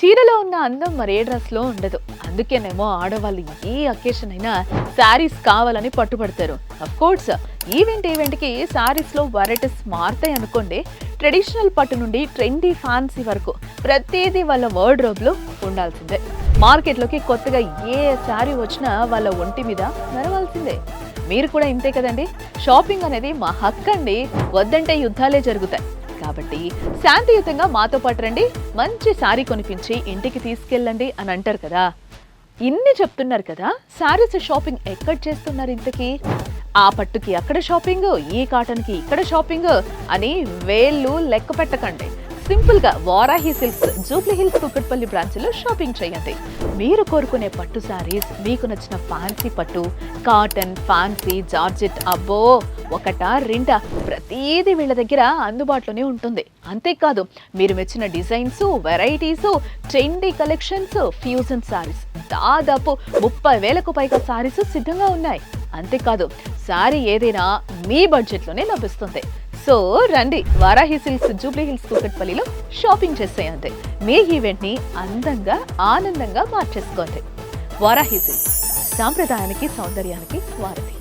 చీరలో ఉన్న అందం మరే డ్రెస్లో ఉండదు. అందుకేనేమో ఆడవాళ్ళు ఏ అకేషన్ అయినా శారీస్ కావాలని పట్టుబడతారు. అఫ్ కోర్స్ ఈవెంట్కి శారీస్లో వెరైటీస్ మారుతాయి అనుకోండి. ట్రెడిషనల్ పట్టు నుండి ట్రెండీ ఫ్యాన్సీ వరకు ప్రతిదీ వాళ్ళ వార్డ్రోబ్లో ఉండాల్సిందే. మార్కెట్లోకి కొత్తగా ఏ శారీ వచ్చినా వాళ్ళ ఒంటి మీద మెరవాల్సిందే. మీరు కూడా ఇంతే కదండి. షాపింగ్ అనేది మా హక్కు అండి, వద్దంటే యుద్ధాలే జరుగుతాయి. కాబట్టి శాంతియుతంగా మాతో పాటు రండి, మంచి శారీ కొనిపించి ఇంటికి తీసుకెళ్ళండి అని అంటారు కదా. ఇన్ని చెప్తున్నారు కదా, శారీస్ షాపింగ్ ఎక్కడ చేస్తున్నారు ఇంతకీ? ఆ పట్టుకి అక్కడ షాపింగ్, ఈ కాటన్కి ఇక్కడ షాపింగ్ అని వేళ్ళు లెక్క పెట్టకండి. సింపుల్గా వారాహి సిల్క్స్ జూబ్లీ హిల్స్ కుక్కట్పల్లి బ్రాంచ్లో షాపింగ్ చేయండి. మీరు కోరుకునే పట్టు శారీస్, మీకు నచ్చిన ఫ్యాన్సీ పట్టు, కాటన్, ఫ్యాన్సీ, జార్జెట్, అబ్బో ఒకటా రెండా ప్రతిదీ వీళ్ళ దగ్గర అందుబాటులోనే ఉంటుంది. అంతేకాదు మీరు మెచ్చిన designs, varieties, trendy collections, fusion saris దాదాపు 30,000కు పైగా శారీస్ సిద్ధంగా ఉన్నాయి. అంతేకాదు శారీ ఏదైనా మీ బడ్జెట్లోనే లభిస్తుంది. సో రండి, వారాహి సిల్క్స్ జూబ్లీ హిల్స్ కుక్కట్పల్లిలో షాపింగ్ చేసేయండి. మీ ఈవెంట్ని అందంగా ఆనందంగా మార్చేసుకోండి. వారాహి సిల్క్స్, సాంప్రదాయానికి సౌందర్యానికి వారధి.